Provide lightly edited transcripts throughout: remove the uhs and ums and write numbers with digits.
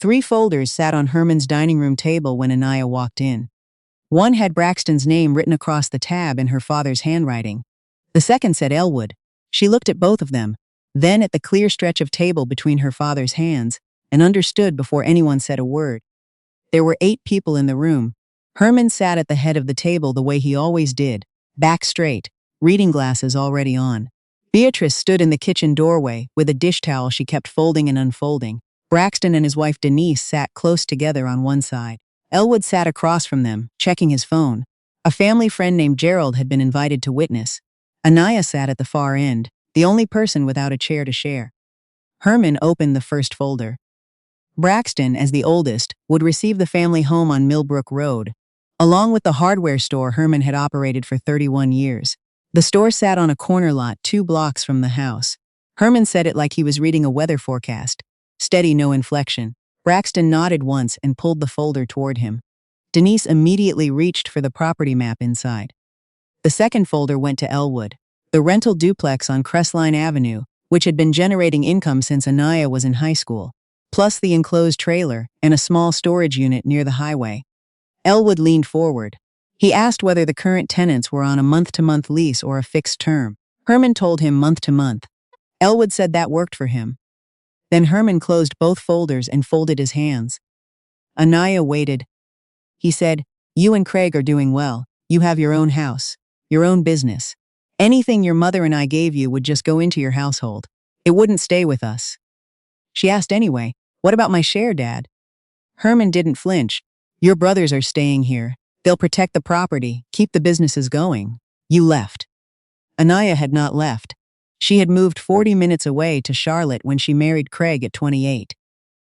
3 folders sat on Herman's dining room table when Anaya walked in. One had Braxton's name written across the tab in her father's handwriting. The second said Elwood. She looked at both of them, then at the clear stretch of table between her father's hands, and understood before anyone said a word. There were 8 people in the room. Herman sat at the head of the table the way he always did, back straight, reading glasses already on. Beatrice stood in the kitchen doorway with a dish towel she kept folding and unfolding. Braxton and his wife Denise sat close together on one side. Elwood sat across from them, checking his phone. A family friend named Gerald had been invited to witness. Anaya sat at the far end, the only person without a chair to share. Herman opened the first folder. Braxton, as the oldest, would receive the family home on Millbrook Road, along with the hardware store Herman had operated for 31 years. The store sat on a corner lot 2 blocks from the house. Herman said it like he was reading a weather forecast. Steady, no inflection. Braxton nodded once and pulled the folder toward him. Denise immediately reached for the property map inside. The second folder went to Elwood, the rental duplex on Crestline Avenue, which had been generating income since Anaya was in high school, plus the enclosed trailer and a small storage unit near the highway. Elwood leaned forward. He asked whether the current tenants were on a month-to-month lease or a fixed term. Herman told him month-to-month. Elwood said that worked for him. Then Herman closed both folders and folded his hands. Anaya waited. He said, "You and Craig are doing well. You have your own house, your own business. Anything your mother and I gave you would just go into your household. It wouldn't stay with us." She asked anyway, "What about my share, Dad?" Herman didn't flinch. "Your brothers are staying here. They'll protect the property, keep the businesses going. You left." Anaya had not left. She had moved 40 minutes away to Charlotte when she married Craig at 28.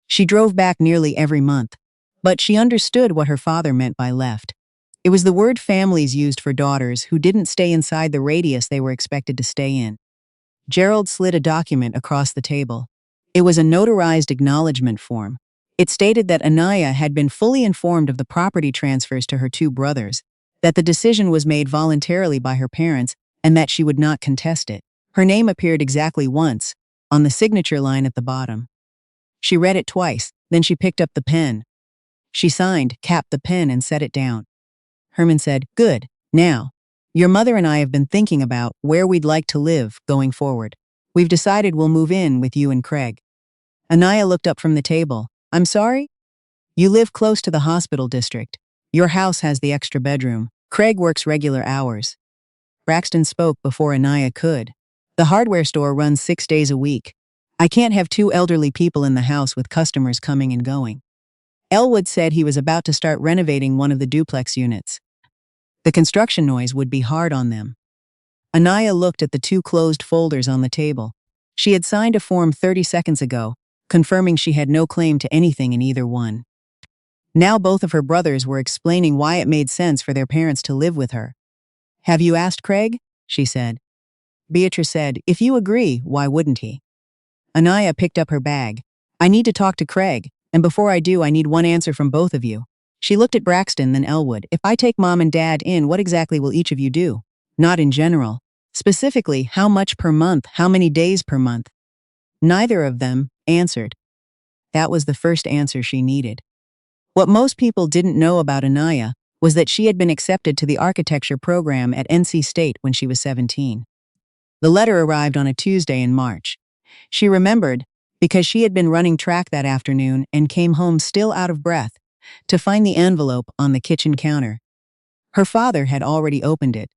She drove back nearly every month, but she understood what her father meant by left. It was the word families used for daughters who didn't stay inside the radius they were expected to stay in. Gerald slid a document across the table. It was a notarized acknowledgement form. It stated that Anaya had been fully informed of the property transfers to her 2 brothers, that the decision was made voluntarily by her parents, and that she would not contest it. Her name appeared exactly once, on the signature line at the bottom. She read it twice, then she picked up the pen. She signed, capped the pen, and set it down. Herman said, "Good. Now, your mother and I have been thinking about where we'd like to live going forward. We've decided we'll move in with you and Craig." Anaya looked up from the table. "I'm sorry? You live close to the hospital district. Your house has the extra bedroom. Craig works regular hours." Braxton spoke before Anaya could. "The hardware store runs 6 days a week. I can't have 2 elderly people in the house with customers coming and going." Elwood said he was about to start renovating one of the duplex units. The construction noise would be hard on them. Anaya looked at the 2 closed folders on the table. She had signed a form 30 seconds ago, confirming she had no claim to anything in either one. Now both of her brothers were explaining why it made sense for their parents to live with her. "Have you asked Craig?" she said. Beatrice said, "If you agree, why wouldn't he?" Anaya picked up her bag. "I need to talk to Craig, and before I do, I need one answer from both of you." She looked at Braxton, then Elwood. "If I take Mom and Dad in, what exactly will each of you do? Not in general. Specifically, how much per month, how many days per month?" Neither of them answered. That was the first answer she needed. What most people didn't know about Anaya was that she had been accepted to the architecture program at NC State when she was 17. The letter arrived on a Tuesday in March. She remembered, because she had been running track that afternoon and came home still out of breath, to find the envelope on the kitchen counter. Her father had already opened it.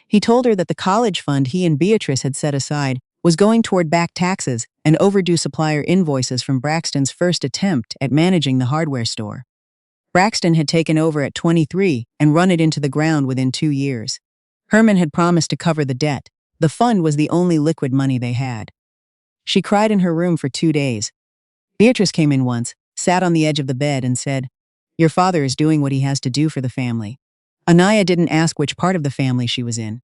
He told her that the college fund he and Beatrice had set aside was going toward back taxes and overdue supplier invoices from Braxton's first attempt at managing the hardware store. Braxton had taken over at 23 and run it into the ground within 2 years. Herman had promised to cover the debt. The fund was the only liquid money they had. She cried in her room for 2 days. Beatrice came in once, sat on the edge of the bed, and said, "Your father is doing what he has to do for the family." Anaya didn't ask which part of the family she was in.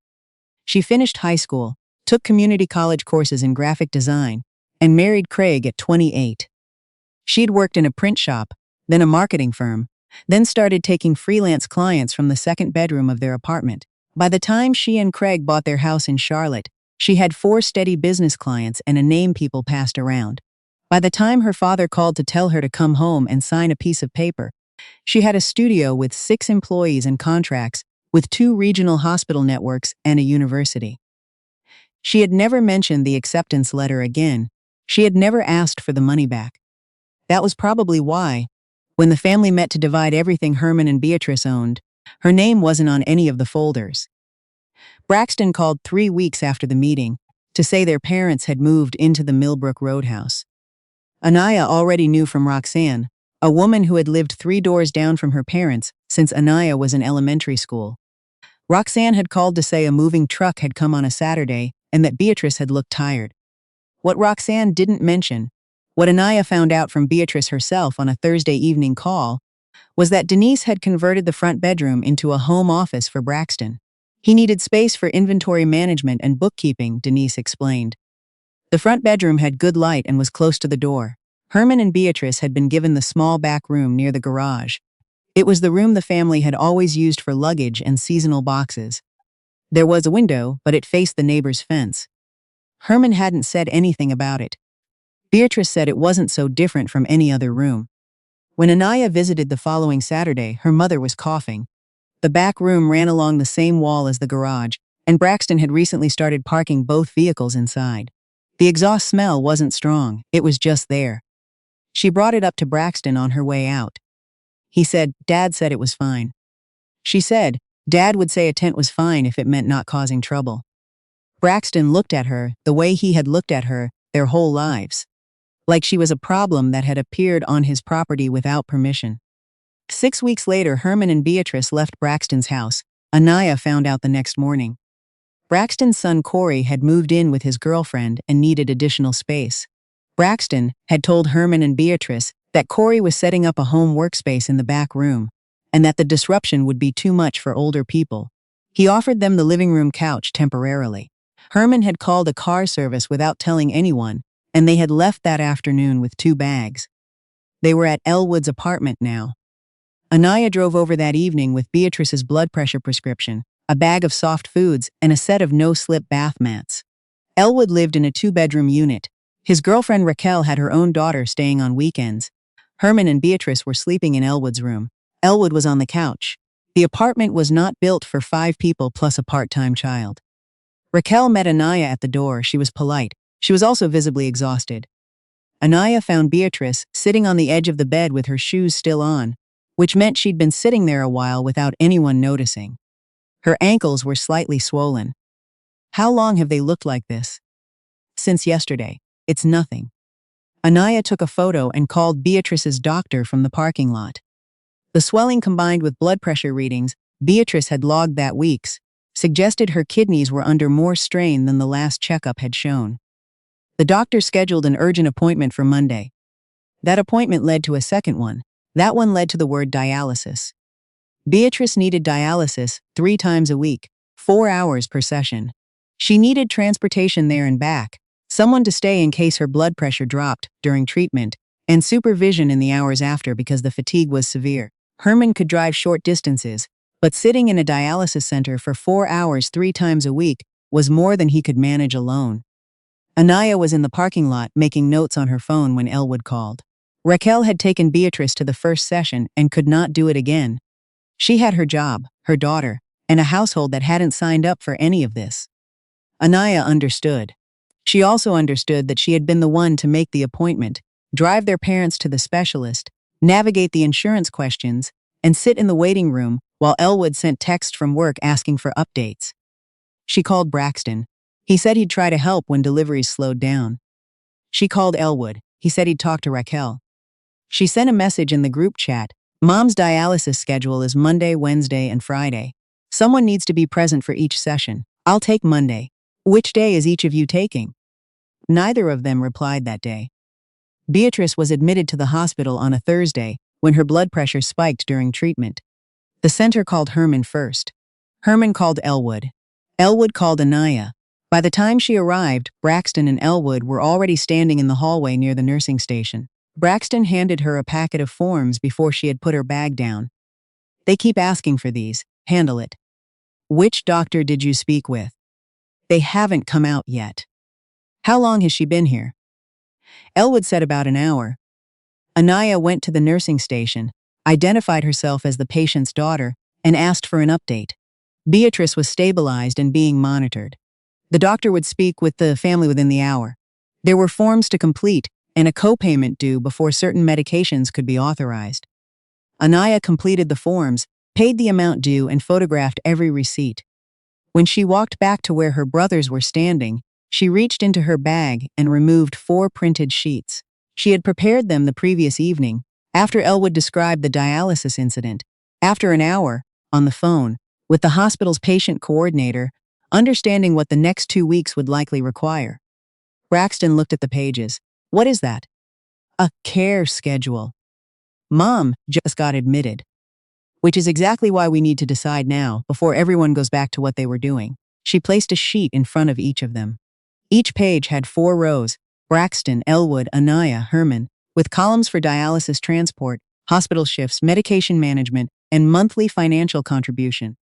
She finished high school, took community college courses in graphic design, and married Craig at 28. She'd worked in a print shop, then a marketing firm, then started taking freelance clients from the second bedroom of their apartment. By the time she and Craig bought their house in Charlotte, she had 4 steady business clients and a name people passed around. By the time her father called to tell her to come home and sign a piece of paper, she had a studio with 6 employees and contracts with 2 regional hospital networks and a university. She had never mentioned the acceptance letter again. She had never asked for the money back. That was probably why, when the family met to divide everything Herman and Beatrice owned, her name wasn't on any of the folders. Braxton called 3 weeks after the meeting to say their parents had moved into the Millbrook Roadhouse. Anaya already knew from Roxanne, a woman who had lived 3 doors down from her parents since Anaya was in elementary school. Roxanne had called to say a moving truck had come on a Saturday and that Beatrice had looked tired. What Roxanne didn't mention, what Anaya found out from Beatrice herself on a Thursday evening call, was that Denise had converted the front bedroom into a home office for Braxton. He needed space for inventory management and bookkeeping, Denise explained. The front bedroom had good light and was close to the door. Herman and Beatrice had been given the small back room near the garage. It was the room the family had always used for luggage and seasonal boxes. There was a window, but it faced the neighbor's fence. Herman hadn't said anything about it. Beatrice said it wasn't so different from any other room. When Anaya visited the following Saturday, her mother was coughing. The back room ran along the same wall as the garage, and Braxton had recently started parking both vehicles inside. The exhaust smell wasn't strong, it was just there. She brought it up to Braxton on her way out. He said, "Dad said it was fine." She said, "Dad would say a tent was fine if it meant not causing trouble." Braxton looked at her the way he had looked at her their whole lives. Like she was a problem that had appeared on his property without permission. 6 weeks later, Herman and Beatrice left Braxton's house. Anaya found out the next morning. Braxton's son Corey had moved in with his girlfriend and needed additional space. Braxton had told Herman and Beatrice that Corey was setting up a home workspace in the back room, and that the disruption would be too much for older people. He offered them the living room couch temporarily. Herman had called a car service without telling anyone, and they had left that afternoon with 2 bags. They were at Elwood's apartment now. Anaya drove over that evening with Beatrice's blood pressure prescription, a bag of soft foods, and a set of no-slip bath mats. Elwood lived in a 2-bedroom unit. His girlfriend Raquel had her own daughter staying on weekends. Herman and Beatrice were sleeping in Elwood's room. Elwood was on the couch. The apartment was not built for 5 people plus a part-time child. Raquel met Anaya at the door. She was polite. She was also visibly exhausted. Anaya found Beatrice sitting on the edge of the bed with her shoes still on, which meant she'd been sitting there a while without anyone noticing. Her ankles were slightly swollen. "How long have they looked like this?" "Since yesterday. It's nothing." Anaya took a photo and called Beatrice's doctor from the parking lot. The swelling combined with blood pressure readings Beatrice had logged that week's suggested her kidneys were under more strain than the last checkup had shown. The doctor scheduled an urgent appointment for Monday. That appointment led to a second one. That one led to the word dialysis. Beatrice needed dialysis 3 times a week, 4 hours per session. She needed transportation there and back, someone to stay in case her blood pressure dropped during treatment, and supervision in the hours after because the fatigue was severe. Herman could drive short distances, but sitting in a dialysis center for 4 hours 3 times a week was more than he could manage alone. Anaya was in the parking lot making notes on her phone when Elwood called. Raquel had taken Beatrice to the first session and could not do it again. She had her job, her daughter, and a household that hadn't signed up for any of this. Anaya understood. She also understood that she had been the one to make the appointment, drive their parents to the specialist, navigate the insurance questions, and sit in the waiting room while Elwood sent text from work asking for updates. She called Braxton. He said he'd try to help when deliveries slowed down. She called Elwood. He said he'd talk to Raquel. She sent a message in the group chat. "Mom's dialysis schedule is Monday, Wednesday, and Friday. Someone needs to be present for each session. I'll take Monday. Which day is each of you taking?" Neither of them replied that day. Beatrice was admitted to the hospital on a Thursday when her blood pressure spiked during treatment. The center called Herman first. Herman called Elwood. Elwood called Anaya. By the time she arrived, Braxton and Elwood were already standing in the hallway near the nursing station. Braxton handed her a packet of forms before she had put her bag down. "They keep asking for these. Handle it." "Which doctor did you speak with?" "They haven't come out yet." "How long has she been here?" Elwood said about an hour. Anaya went to the nursing station, identified herself as the patient's daughter, and asked for an update. Beatrice was stabilized and being monitored. The doctor would speak with the family within the hour. There were forms to complete and a copayment due before certain medications could be authorized. Anaya completed the forms, paid the amount due, and photographed every receipt. When she walked back to where her brothers were standing, she reached into her bag and removed 4 printed sheets. She had prepared them the previous evening, after Elwood described the dialysis incident. After an hour, on the phone, with the hospital's patient coordinator, understanding what the next 2 weeks would likely require. Braxton looked at the pages. What is that? A care schedule. Mom, just got admitted. Which is exactly why we need to decide now, before everyone goes back to what they were doing. She placed a sheet in front of each of them. Each page had 4 rows: Braxton, Elwood, Anaya, Herman, with columns for dialysis transport, hospital shifts, medication management, and monthly financial contribution.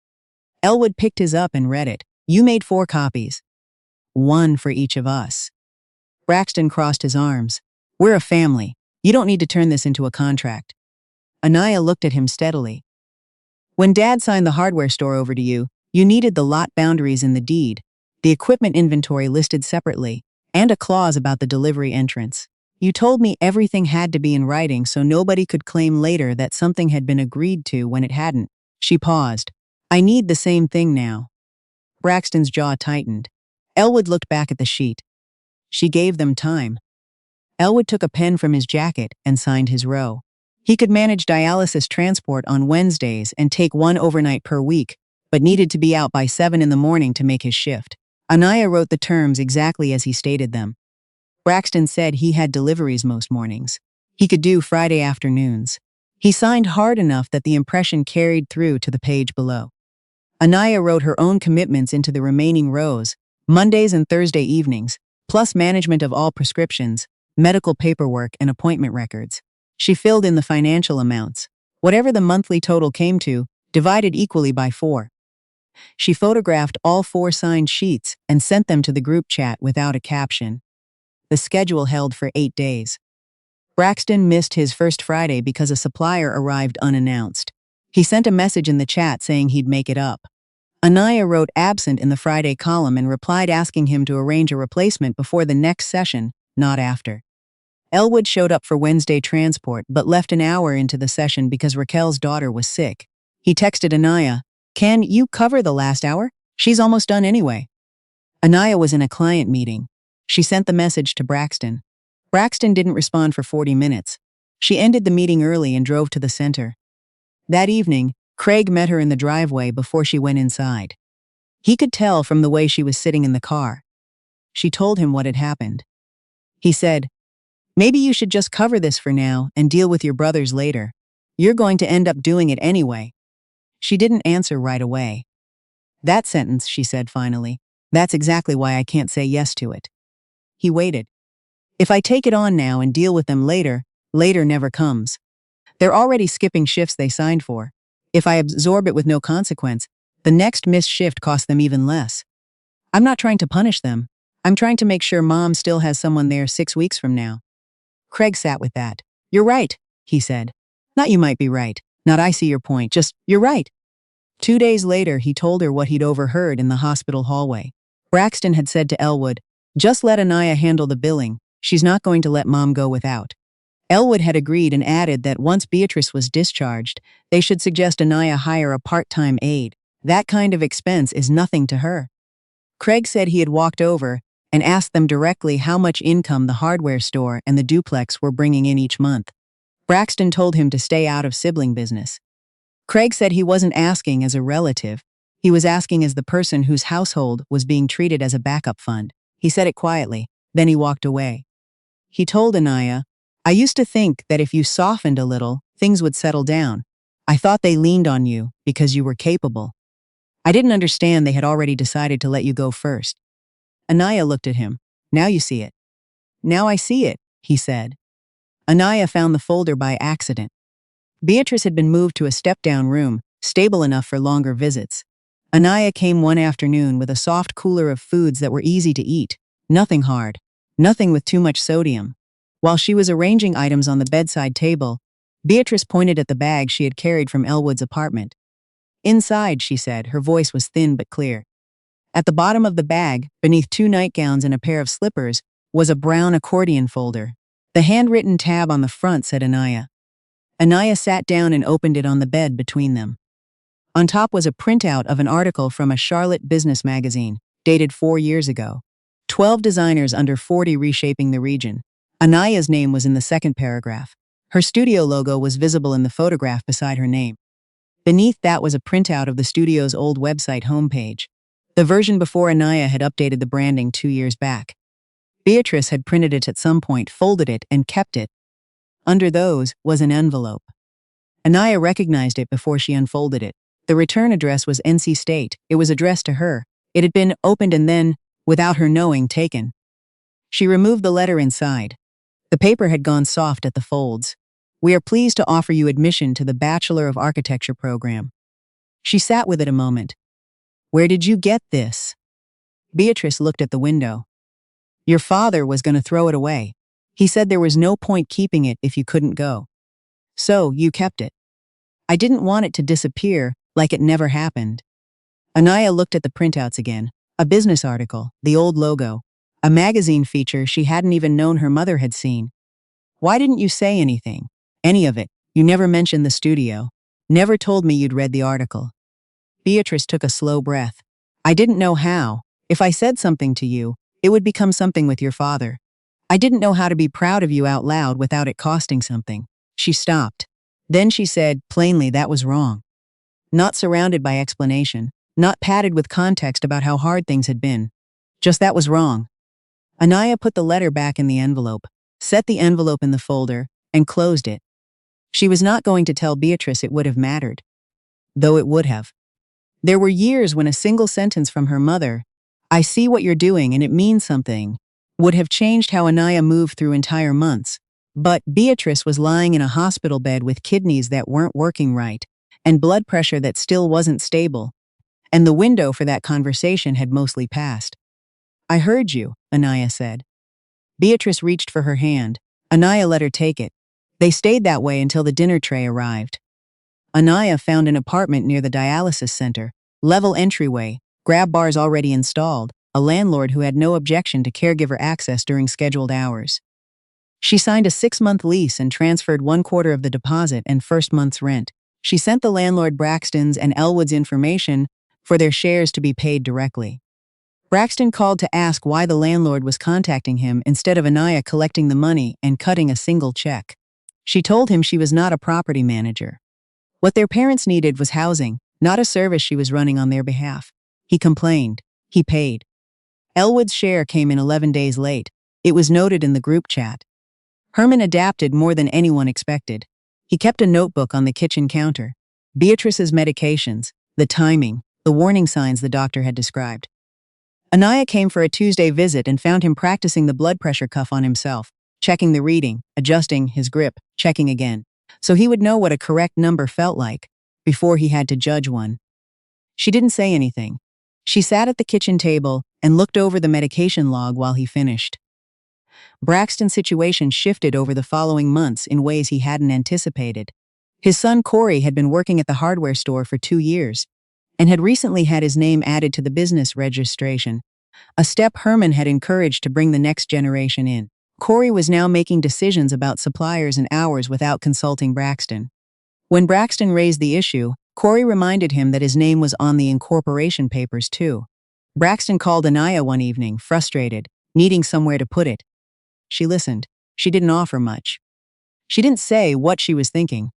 Elwood picked his up and read it. You made 4 copies. 1 for each of us. Braxton crossed his arms. We're a family. You don't need to turn this into a contract. Anaya looked at him steadily. When Dad signed the hardware store over to you, you needed the lot boundaries in the deed, the equipment inventory listed separately, and a clause about the delivery entrance. You told me everything had to be in writing so nobody could claim later that something had been agreed to when it hadn't. She paused. I need the same thing now. Braxton's jaw tightened. Elwood looked back at the sheet. She gave them time. Elwood took a pen from his jacket and signed his row. He could manage dialysis transport on Wednesdays and take 1 overnight per week, but needed to be out by 7 in the morning to make his shift. Anaya wrote the terms exactly as he stated them. Braxton said he had deliveries most mornings. He could do Friday afternoons. He signed hard enough that the impression carried through to the page below. Anaya wrote her own commitments into the remaining rows: Mondays and Thursday evenings, plus management of all prescriptions, medical paperwork, and appointment records. She filled in the financial amounts. Whatever the monthly total came to, divided equally by 4. She photographed all 4 signed sheets and sent them to the group chat without a caption. The schedule held for 8 days. Braxton missed his first Friday because a supplier arrived unannounced. He sent a message in the chat saying he'd make it up. Anaya wrote absent in the Friday column and replied asking him to arrange a replacement before the next session, not after. Elwood showed up for Wednesday transport but left an hour into the session because Raquel's daughter was sick. He texted Anaya, "Can you cover the last hour? She's almost done anyway." Anaya was in a client meeting. She sent the message to Braxton. Braxton didn't respond for 40 minutes. She ended the meeting early and drove to the center. That evening, Craig met her in the driveway before she went inside. He could tell from the way she was sitting in the car. She told him what had happened. He said, "Maybe you should just cover this for now and deal with your brothers later. You're going to end up doing it anyway." She didn't answer right away. "That sentence," she said finally, "that's exactly why I can't say yes to it." He waited. "If I take it on now and deal with them later, later never comes. They're already skipping shifts they signed for. If I absorb it with no consequence, the next missed shift costs them even less. I'm not trying to punish them. I'm trying to make sure Mom still has someone there 6 weeks from now." Craig sat with that. "You're right," he said. "Not you might be right. Not I see your point. Just, you're right." 2 days later, he told her what he'd overheard in the hospital hallway. Braxton had said to Elwood, "Just let Anaya handle the billing. She's not going to let Mom go without." Elwood had agreed and added that once Beatrice was discharged, they should suggest Anaya hire a part-time aide. That kind of expense is nothing to her. Craig said he had walked over and asked them directly how much income the hardware store and the duplex were bringing in each month. Braxton told him to stay out of sibling business. Craig said he wasn't asking as a relative. He was asking as the person whose household was being treated as a backup fund. He said it quietly, then he walked away. He told Anaya, "I used to think that if you softened a little, things would settle down. I thought they leaned on you because you were capable. I didn't understand they had already decided to let you go first." Anaya looked at him. "Now you see it." "Now I see it," he said. Anaya found the folder by accident. Beatrice had been moved to a step-down room, stable enough for longer visits. Anaya came one afternoon with a soft cooler of foods that were easy to eat. Nothing hard. Nothing with too much sodium. While she was arranging items on the bedside table, Beatrice pointed at the bag she had carried from Elwood's apartment. Inside, she said, her voice was thin but clear. At the bottom of the bag, beneath 2 nightgowns and a pair of slippers, was a brown accordion folder. The handwritten tab on the front said Anaya. Anaya sat down and opened it on the bed between them. On top was a printout of an article from a Charlotte business magazine, dated 4 years ago. 12 designers under 40 reshaping the region. Anaya's name was in the second paragraph. Her studio logo was visible in the photograph beside her name. Beneath that was a printout of the studio's old website homepage. The version before Anaya had updated the branding 2 years back. Beatrice had printed it at some point, folded it, and kept it. Under those was an envelope. Anaya recognized it before she unfolded it. The return address was NC State. It was addressed to her. It had been opened and then, without her knowing, taken. She removed the letter inside. The paper had gone soft at the folds. "We are pleased to offer you admission to the Bachelor of Architecture program." She sat with it a moment. "Where did you get this?" Beatrice looked at the window. "Your father was going to throw it away. He said there was no point keeping it if you couldn't go. So, you kept it." "I didn't want it to disappear, like it never happened." Anaya looked at the printouts again. A business article, the old logo, a magazine feature she hadn't even known her mother had seen. "Why didn't you say anything? Any of it? You never mentioned the studio. Never told me you'd read the article." Beatrice took a slow breath. "I didn't know how. If I said something to you, it would become something with your father. I didn't know how to be proud of you out loud without it costing something." She stopped. Then she said, plainly, that was wrong. Not surrounded by explanation, not padded with context about how hard things had been. Just that was wrong. Anaya put the letter back in the envelope, set the envelope in the folder, and closed it. She was not going to tell Beatrice it would have mattered. Though it would have. There were years when a single sentence from her mother, "I see what you're doing and it means something," would have changed how Anaya moved through entire months. But Beatrice was lying in a hospital bed with kidneys that weren't working right, and blood pressure that still wasn't stable. And the window for that conversation had mostly passed. "I heard you," Anaya said. Beatrice reached for her hand. Anaya let her take it. They stayed that way until the dinner tray arrived. Anaya found an apartment near the dialysis center, level entryway, grab bars already installed, a landlord who had no objection to caregiver access during scheduled hours. She signed a 6-month lease and transferred 1/4 of the deposit and first month's rent. She sent the landlord Braxton's and Elwood's information for their shares to be paid directly. Braxton called to ask why the landlord was contacting him instead of Anaya collecting the money and cutting a single check. She told him she was not a property manager. What their parents needed was housing, not a service she was running on their behalf. He complained. He paid. Elwood's share came in 11 days late. It was noted in the group chat. Herman adapted more than anyone expected. He kept a notebook on the kitchen counter. Beatrice's medications, the timing, the warning signs the doctor had described. Anaya came for a Tuesday visit and found him practicing the blood pressure cuff on himself, checking the reading, adjusting his grip, checking again, so he would know what a correct number felt like before he had to judge one. She didn't say anything. She sat at the kitchen table and looked over the medication log while he finished. Braxton's situation shifted over the following months in ways he hadn't anticipated. His son Corey had been working at the hardware store for 2 years and had recently had his name added to the business registration, a step Herman had encouraged to bring the next generation in. Corey was now making decisions about suppliers and hours without consulting Braxton. When Braxton raised the issue, Corey reminded him that his name was on the incorporation papers too. Braxton called Anaya one evening, frustrated, needing somewhere to put it. She listened. She didn't offer much. She didn't say what she was thinking,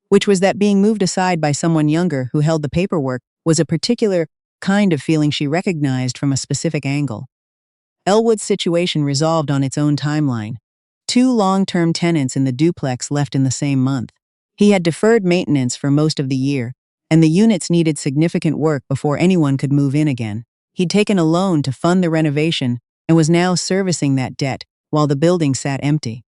which was that being moved aside by someone younger who held the paperwork was a particular kind of feeling she recognized from a specific angle. Elwood's situation resolved on its own timeline. 2 long-term tenants in the duplex left in the same month. He had deferred maintenance for most of the year, and the units needed significant work before anyone could move in again. He'd taken a loan to fund the renovation and was now servicing that debt while the building sat empty.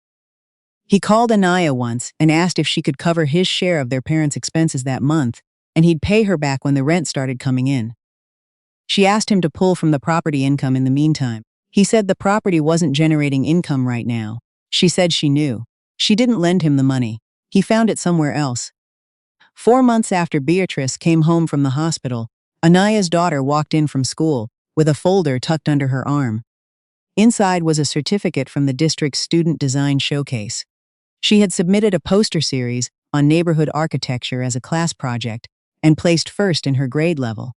He called Anaya once and asked if she could cover his share of their parents' expenses that month, and he'd pay her back when the rent started coming in. She asked him to pull from the property income in the meantime. He said the property wasn't generating income right now. She said she knew. She didn't lend him the money. He found it somewhere else. 4 months after Beatrice came home from the hospital, Anaya's daughter walked in from school with a folder tucked under her arm. Inside was a certificate from the district's student design showcase. She had submitted a poster series on neighborhood architecture as a class project and placed first in her grade level.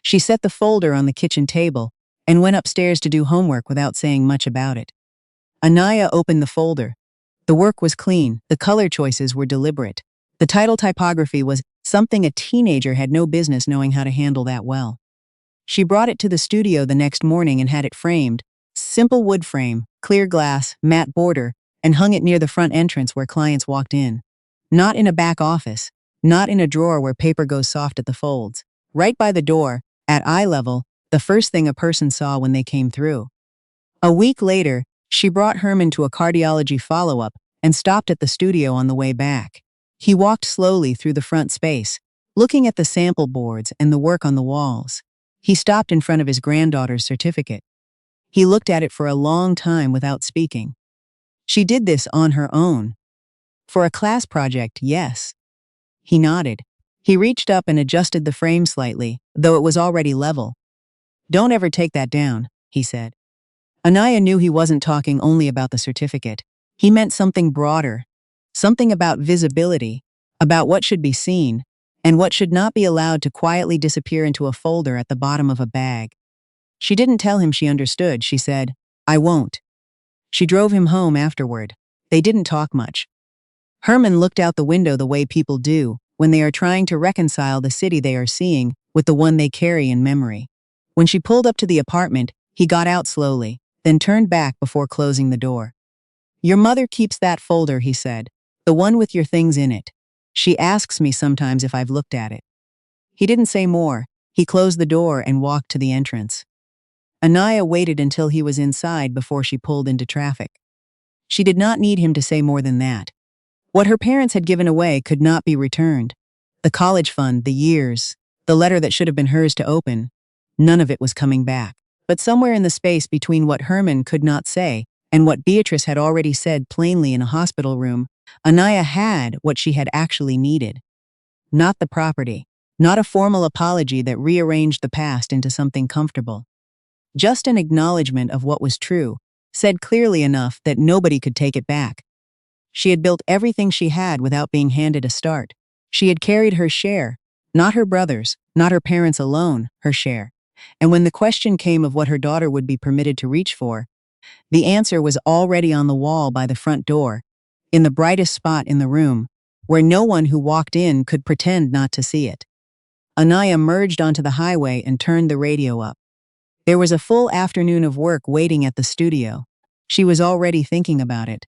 She set the folder on the kitchen table and went upstairs to do homework without saying much about it. Anaya opened the folder. The work was clean, the color choices were deliberate. The title typography was something a teenager had no business knowing how to handle that well. She brought it to the studio the next morning and had it framed. Simple wood frame, clear glass, matte border, and hung it near the front entrance where clients walked in. Not in a back office, not in a drawer where paper goes soft at the folds. Right by the door, at eye level, the first thing a person saw when they came through. A week later, she brought Herman to a cardiology follow-up and stopped at the studio on the way back. He walked slowly through the front space, looking at the sample boards and the work on the walls. He stopped in front of his granddaughter's certificate. He looked at it for a long time without speaking. She did this on her own. For a class project, yes. He nodded. He reached up and adjusted the frame slightly, though it was already level. "Don't ever take that down," he said. Anaya knew he wasn't talking only about the certificate. He meant something broader, something about visibility, about what should be seen, and what should not be allowed to quietly disappear into a folder at the bottom of a bag. She didn't tell him she understood. She said, "I won't." She drove him home afterward. They didn't talk much. Herman looked out the window the way people do when they are trying to reconcile the city they are seeing with the one they carry in memory. When she pulled up to the apartment, he got out slowly, then turned back before closing the door. "Your mother keeps that folder," he said, "the one with your things in it. She asks me sometimes if I've looked at it." He didn't say more. He closed the door and walked to the entrance. Anaya waited until he was inside before she pulled into traffic. She did not need him to say more than that. What her parents had given away could not be returned. The college fund, the years, the letter that should have been hers to open, none of it was coming back. But somewhere in the space between what Herman could not say and what Beatrice had already said plainly in a hospital room, Anaya had what she had actually needed. Not the property, not a formal apology that rearranged the past into something comfortable. Just an acknowledgement of what was true, said clearly enough that nobody could take it back. She had built everything she had without being handed a start. She had carried her share, not her brother's, not her parents alone, her share. And when the question came of what her daughter would be permitted to reach for, the answer was already on the wall by the front door, in the brightest spot in the room, where no one who walked in could pretend not to see it. Anaya merged onto the highway and turned the radio up. There was a full afternoon of work waiting at the studio. She was already thinking about it.